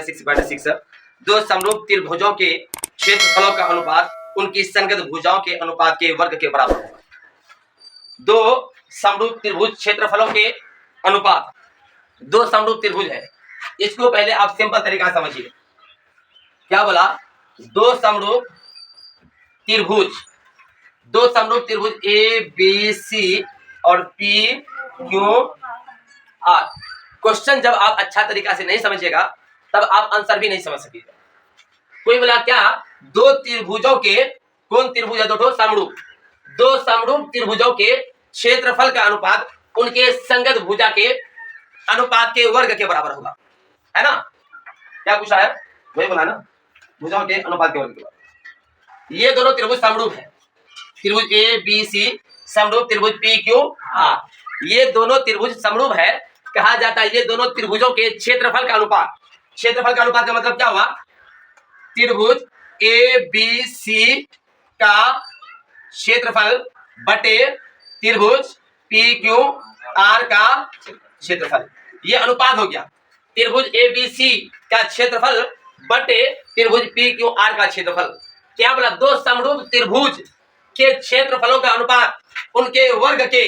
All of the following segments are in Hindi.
फॉर्मूला 6/6 दो समरूप त्रिभुजों के क्षेत्रफलों का अनुपात उनकी संगत भुजाओं के अनुपात के वर्ग के बराबर होगा। दो समरूप त्रिभुज क्षेत्रफलों के अनुपात, दो समरूप त्रिभुज है, इसको पहले आप सिंपल तरीका समझिए। क्या बोला? दो समरूप त्रिभुज ए बी सी और पी क्यू आर। क्वेश्चन जब आप अच्छा तरीका से नहीं समझिएगा तब आप आंसर भी नहीं समझ सकेगा। कोई बोला क्या? दो त्रिभुजों के, कौन त्रिभुज है? दो समरूप, दो समरूप त्रिभुजों के क्षेत्रफल का अनुपात उनके संगत भुजा के अनुपात के वर्ग के बराबर होगा, है ना? क्या पूछा है? वही बोला ना, भुजाओं के अनुपात के वर्ग के बराबर। ये दोनों त्रिभुज समरूप है, त्रिभुज ए बी सी समरूप त्रिभुज पी क्यू आर, ये दोनों त्रिभुज समरूप है। कहा जाता है ये दोनों त्रिभुजों के क्षेत्रफल का अनुपात, क्षेत्रफल का अनुपात का मतलब क्या हुआ? त्रिभुज ए बी सी का क्षेत्रफल बटे त्रिभुज पी क्यू आर का क्षेत्रफल, ये अनुपात हो गया। त्रिभुज ए बी सी का क्षेत्रफल बटे त्रिभुज पी क्यू आर का क्षेत्रफल। क्या बोला? दो समरूप त्रिभुज के क्षेत्रफलों का अनुपात उनके वर्ग के,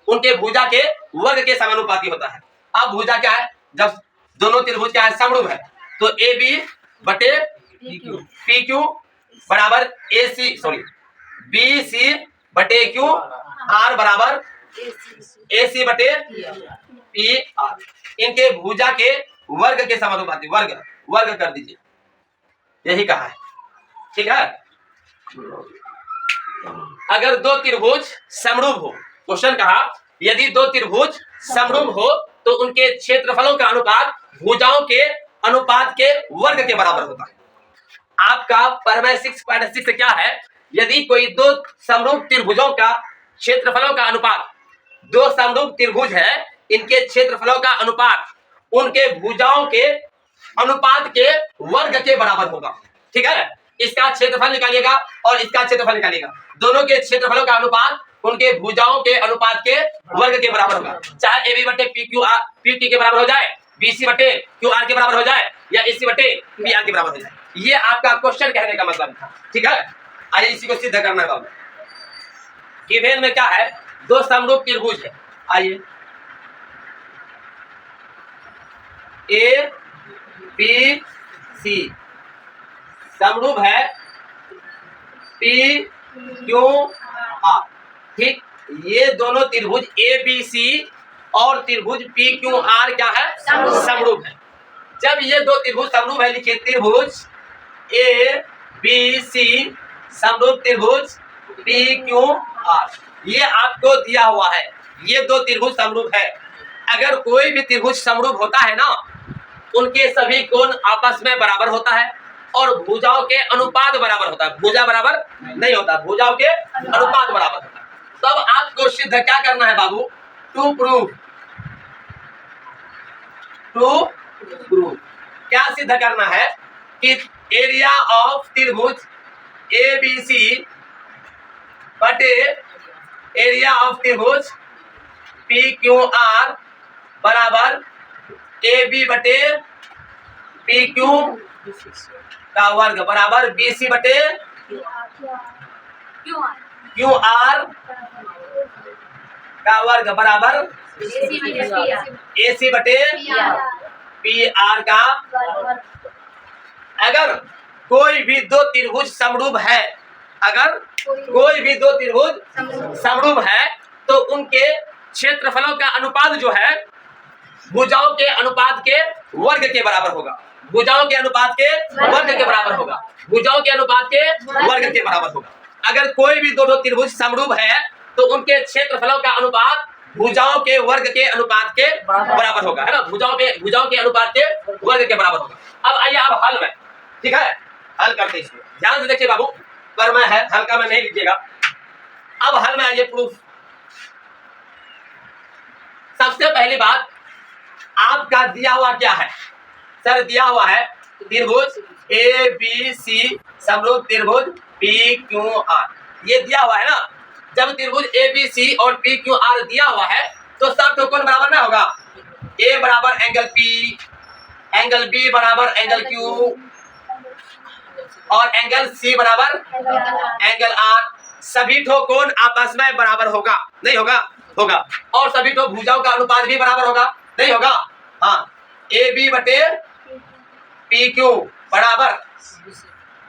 उनके भुजा के वर्ग के समानुपाती होता है। अब भुजा क्या है? जब दोनों त्रिभुज क्या है? समरूप है, तो ए बी बटे पी क्यू बराबर ए सी, सॉरी बी सी बटे क्यू आर बराबर ए सी बटे पी आर। इनके भुजा के वर्ग के समानुपाती, वर्ग कर दीजिए, यही कहा है। ठीक है? अगर दो त्रिभुज समरूप हो, क्वेश्चन कहा यदि दो त्रिभुज समरूप हो तो उनके क्षेत्रफलों का अनुपात भुजाओं के अनुपात के वर्ग के बराबर होता है। आपका फॉर्मूला 6/6 क्या है? यदि कोई दो समरूप त्रिभुजों का क्षेत्रफलों का अनुपात, दो समरूप त्रिभुज है, इनके क्षेत्रफलों का अनुपात उनके भुजाओं के अनुपात के वर्ग के बराबर होगा। ठीक है? इसका क्षेत्रफल निकालिएगा और इसका क्षेत्रफल निकालिएगा, दोनों के क्षेत्रफलों का अनुपात उनके भुजाओं के अनुपात के वर्ग के बराबर होगा। चाहे ए बी बटे P Q R P T के बराबर हो जाए, बी सी बटे क्यू आर के बराबर हो जाए, या ए सी बटे पी आर के बराबर हो जाए। ये आपका क्वेश्चन कहने का मतलब था। ठीक है? आइए इसी को सिद्ध करना है। गिवन में क्या है? दो समरूप त्रिभुज है। आइए ए बी सी समरूप है पी क्यू आर। ठीक, ये दोनों त्रिभुज ए बी सी और त्रिभुज पी क्यू आर क्या है? समरूप है। जब ये दो त्रिभुज समरूप है, लिखिए त्रिभुज ए बी सी समरूप त्रिभुज पी क्यू आर। ये आपको दिया हुआ है, ये दो त्रिभुज समरूप है। अगर कोई भी त्रिभुज समरूप होता है ना, उनके सभी कोण आपस में बराबर होता है और भुजाओं के अनुपात बराबर होता है। भुजा बराबर नहीं होता, भुजाओं के अनुपात बराबर होता है। तब आपको सिद्ध क्या करना है बाबू? टू प्रूव क्या सिद्ध करना है? कि एरिया ऑफ त्रिभुज ए बी सी बटे एरिया ऑफ त्रिभुज पी क्यू आर बराबर ए बी बटे पी क्यू का वर्ग बराबर बी सी बटे क्यू आर का वर्ग बराबर ए सी बटे पी आर का। अगर कोई भी दो त्रिभुज समरूप है, अगर कोई भी दो त्रिभुज समरूप है तो उनके क्षेत्रफलों का अनुपात जो है भुजाओं के अनुपात के वर्ग के बराबर होगा। भुजाओं के अनुपात के वर्ग के बराबर होगा। भुजाओं के अनुपात के वर्ग के बराबर होगा। अगर कोई भी दो त्रिभुज समरूप है तो उनके क्षेत्रफलों का अनुपात भुजाओं के वर्ग के अनुपात के बराबर होगा, है ना? भुजाओं के अनुपात के वर्ग के बराबर होगा। अब आइए अब हल में, ठीक है? हल करते हैं इसको, ध्यान से देखिए बाबू, पर मैं है हल्का में नहीं लीजिएगा। अब हल में आइए प्रूफ। सबसे पहली बात, आपका दिया हुआ क्या है? सर दिया हुआ है त्रिभुज ए बी सी समरूप त्रिभुज पी क्यू आर, ये दिया हुआ है ना। जब त्रिभुज ए बी सी और पी क्यू आर दिया हुआ है तो सब तो कोण बराबर ना होगा। ए बराबर एंगल पी, एंगल बी बराबर एंगल क्यू और एंगल सी बराबर एंगल आर। सभी ठो कोण आपस में बराबर होगा, नहीं होगा? होगा। और सभी ठो भुजाओं का अनुपात भी बराबर होगा, नहीं होगा? हाँ, ए बी बटे पी क्यू बराबर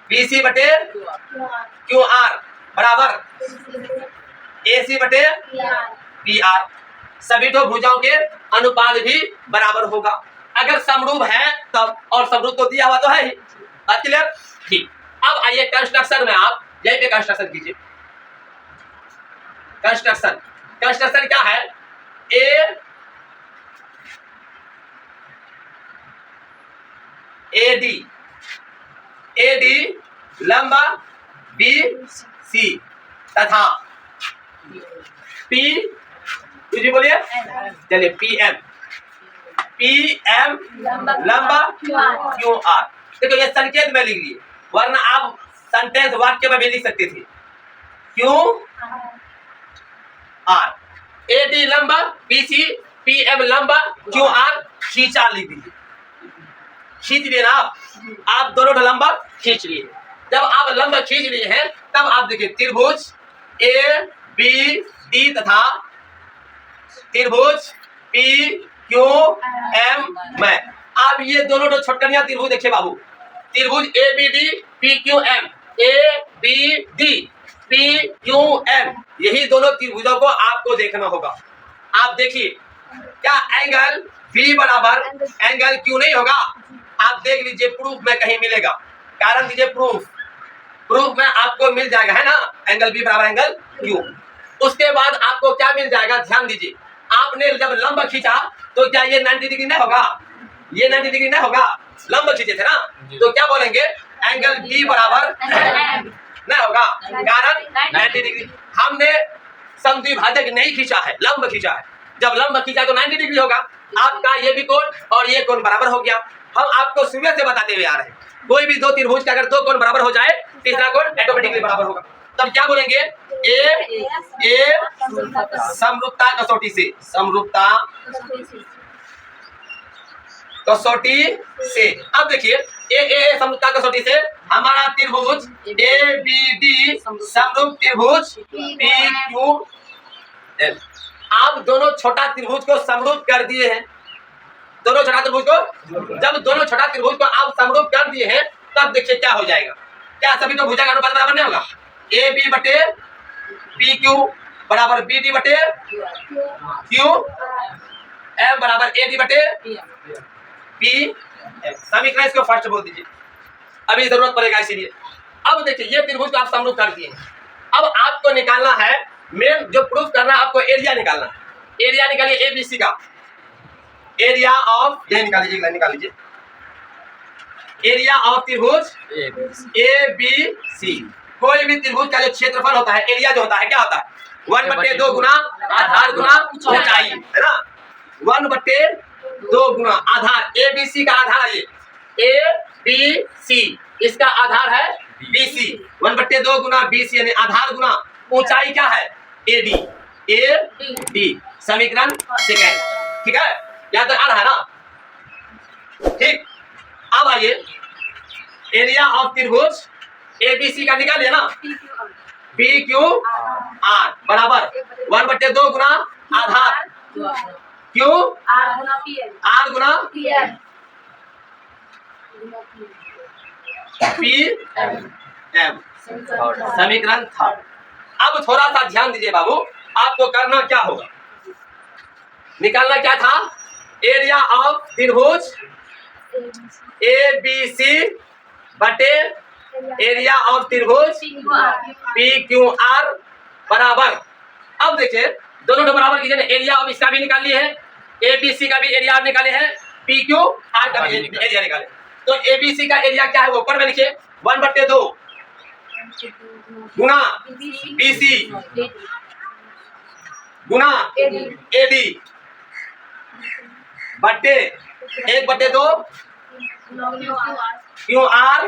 बी सी बटे क्यू आर बराबर ए सी बटे पी आर। सभी ठो भुजाओं के अनुपात भी बराबर होगा अगर समरूप है तब, और समरूप तो दिया हुआ तो है ही। बात क्लियर? ठीक। अब आइए कंस्ट्रक्शन में, आप यहीं पे कंस्ट्रक्शन कीजिए। कंस्ट्रक्शन, कंस्ट्रक्शन क्या है? ए डी लंबा बी सी तथा पी, तुझे बोलिए, चलिए पी एम लंबा क्यू आर। देखो ये संकेत में लिख लिए, वरना आप सेंटेंस वाक्य में भी लिख सकते थे। क्यू आर, ए डी लंबा बी सी पी एम लंबा क्यू आर, खींचा लिख दीजिए। खींच लिए ना आप दोनों लंबा खींच लिए। जब आप लंबा खींच लिए हैं तब आप देखिए त्रिभुज ए बी डी तथा त्रिभुज पी क्यू एम में, आप ये दोनों छोटकनिया त्रिभुज देखिए बाबू। त्रिभुज A B D P Q M, A B D P Q M, यही दोनों त्रिभुजों को आपको देखना होगा। आप देखिए क्या एंगल बी बराबर एंगल क्यू नहीं होगा? आप देख लीजिए, प्रूफ में कहीं मिलेगा। कारण दीजिए प्रूफ, प्रूफ में आपको मिल जाएगा, है ना, एंगल बी बराबर एंगल क्यू। उसके बाद आपको क्या मिल जाएगा, ध्यान दीजिए। आपने जब लंब खींचा तो क्या ये 90 डिग्री नहीं होगा? ये 90 डिग्री नहीं होगा? लंब खींचे थे ना, तो क्या बोलेंगे? एंगल बी बराबर नहीं होगा, कारण 90 डिग्री। हमने समद्विभाजक नहीं खींचा है, लंब खींचा है। जब लंब खींचा तो 90 डिग्री होगा। आपका ये भी कोण और ये कोण बराबर हो गया। हम आपको सुबह से बताते हुए आ रहे हैं, कोई भी दो त्रिभुज का अगर दो कोण बराबर हो जाए, तीसरा कोण ऑटोमेटिकली बराबर होगा। तब क्या बोलेंगे? ए समरूपता कसौटी से, समरूपता कसौटी से। अब देखिए ए समरूपता कसौटी से हमारा त्रिभुज ए बी डी समरूप त्रिभुज पी क्यू एल। आप दोनों छोटा त्रिभुज को समरूप कर दिए हैं। दोनों छोटा त्रिभुज को, जब दोनों छोटा त्रिभुज को आप समरूप कर दिए हैं तब देखिए क्या हो जाएगा। क्या सभी तो भुजा का अनुपात बराबर नहीं होगा? ए बी बटे पी क्यू बराबर बी डी बटे क्यू एम बराबर ए डी बटे पी। समीकरण इसको फर्स्ट बोल दीजिए, अभी जरूरत पड़ेगा इसीलिए। अब देखिए ये त्रिभुज को आप समरूप कर दिए हैं। अब आपको निकालना है, मेन जो प्रूफ करना है आपको, एरिया निकालना है। एरिया निकालिए एबीसी का, एरिया ऑफ, ये निकाल लीजिए एरिया ऑफ त्रिभुज ए बी सी। कोई भी त्रिभुज का जो क्षेत्रफल होता है, एरिया जो होता है, क्या होता है? 1/2 गुना आधार गुना ऊंचाई, है ना? 1/2 गुना आधार। ए बी सी का आधार है, ए बी सी, इसका आधार है बी सी। 1/2 गुना बी सी यानी आधार गुना ऊंचाई क्या है? A D. समीकरण सेकंड, ठीक है? यहाँ तक आ रहा है ना? ठीक। अब आइए एरिया ऑफ त्रिभुज एबीसी का निकालिए ना, पी क्यू आर बराबर 1/2 गुना आधार क्यू आर गुना पी एम। समीकरण थर्ड। अब थोड़ा सा ध्यान दीजिए बाबू, आपको करना क्या होगा, निकालना क्या था? एरिया ऑफ त्रिभुज ए बी सी बटे एरिया ऑफ त्रिभुज पी क्यू आर बराबर। अब देखिए दोनों बराबर कीजिए, एरिया ऑफ इसका भी निकाल लिए है, ए बी सी का भी एरिया निकाले हैं, पी क्यू आर का भी एरिया निकाले। तो ए बी सी का एरिया क्या है वो ऊपर में लिखिए, 1/2 गुना B C Guna A D बटे 1/2 क्यू आर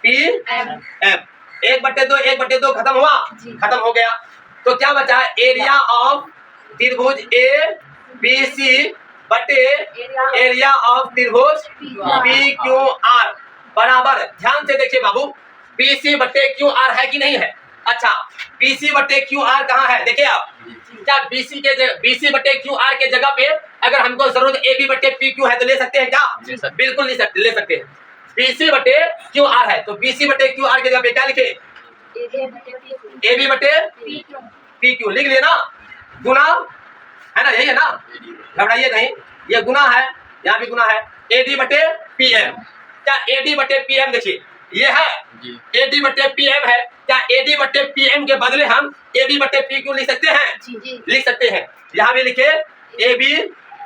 पी एम। 1/2 खत्म हुआ, खत्म हो गया। तो क्या बचा? एरिया ऑफ त्रिभुज ए बी सी बटे एरिया ऑफ त्रिभुज पी क्यू आर बराबर, ध्यान से देखिए बाबू, बीसी बटे क्यू आर है कि नहीं है? अच्छा, बीसी बटे क्यू आर कहाँ है? देखिए आप, क्या बीसी बटे क्यू आर के जगह पे अगर हमको जरूरत ए बी बटे पी क्यू है तो ले सकते हैं क्या? बिल्कुल ले सकते हैं। बीसी बटे क्यू आर है तो बीसी बटे क्यू आर के जगह पे क्या लिखे? ए बी बटे पी क्यू लिख लिए ना, गुना है ना, यही है ना, घबराइए नहीं, ये गुना है, यहाँ भी गुना है, एडी बटे पी एम। क्या एडी बटे पी एम देखिए ये है, एडी बटे पी एम है, क्या एडी बटे पी एम के बदले हम ए बी बटे पी क्यू लिख सकते हैं? लिख सकते हैं। यहाँ भी लिखे ए बी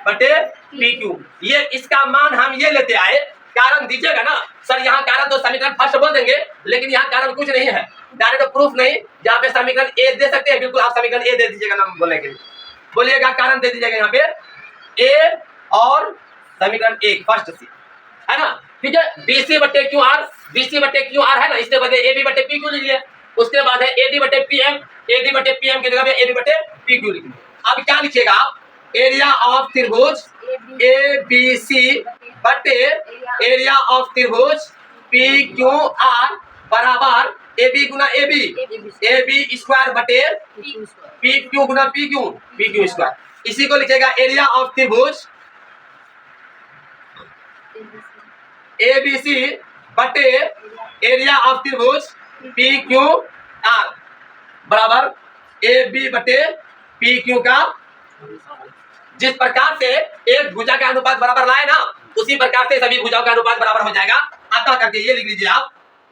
बटे पी क्यू, ये इसका मान हम ये लेते आए, कारण दीजिएगा ना सर, यहाँ कारण तो समीकरण फर्स्ट बोल देंगे लेकिन यहाँ कारण कुछ नहीं है, डायरेक्ट प्रूफ नहीं, जहाँ पे समीकरण ए दे सकते हैं बिल्कुल आप समीकरण ए दे दीजिएगा नाम बोलने के लिए, बोलिएगा कारण दे दीजिएगा यहाँ पे ए और समीकरण एक फर्स्ट सी है ना, ठीक है। बीसी बटे क्यू आर, बीसी बटे क्यू आर है ना, इसके बदले ए बी बटे पी क्यू लीजिए, उसके बाद है एडी बटे पी एम, एडी बटे पी एम की जगह पे ए बी बटे पी क्यू लिखिए। अब क्या लिखिएगा आप? एरिया ऑफ त्रिभुज ए बी सी बटे एरिया ऑफ त्रिभुज पी क्यू आर बराबर ए बी गुना ए बी स्क्वायर बटे पी क्यू गुना पी क्यू स्क्वायर। इसी को लिखेगा एरिया ऑफ त्रिभुज ए बी सी बटे एरिया ऑफ त्रिभुज पी क्यू आर बराबर ए बी बटे पी क्यू का, जिस प्रकार से एक भुजा का अनुपात बराबर लाए ना उसी प्रकार से सभी भुजाओं का अनुपात बराबर हो जाएगा। अतः करके ये लिख लीजिए आप,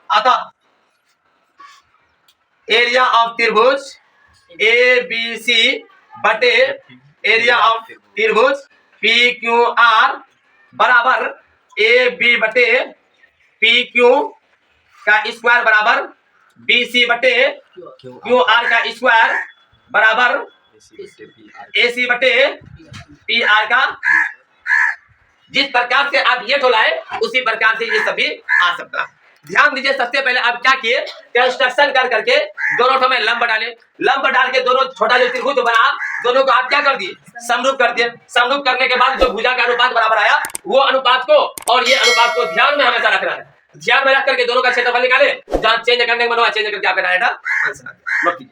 अतः एरिया ऑफ त्रिभुज ए बी सी बटे एरिया ऑफ त्रिभुज पी क्यू आर बराबर ए बी बटे पी क्यू का स्क्वायर बराबर बी सी बटे क्यू आर का स्क्वायर बराबर ए सी बटे पी आर का। जिस प्रकार से आप ये ठोलाए उसी प्रकार से ये सभी आ सकता है। ध्यान दीजिए, सबसे पहले आप क्या किए, कंस्ट्रक्शन कर करके दोनों ठो में लंब डाले, लंब डाल के दोनों छोटा जो त्रिभुज बना दोनों को आप क्या कर दिए? समरूप कर दिए। समरूप करने के बाद जो भुजा का अनुपात बराबर आया वो अनुपात को और ये अनुपात को ध्यान में हमेशा रखना है। ध्यान में रख करके दोनों का क्षेत्रफल निकाले, जहां चेंज करने का मन हुआ चेंज करके आपका आंसर आ गया।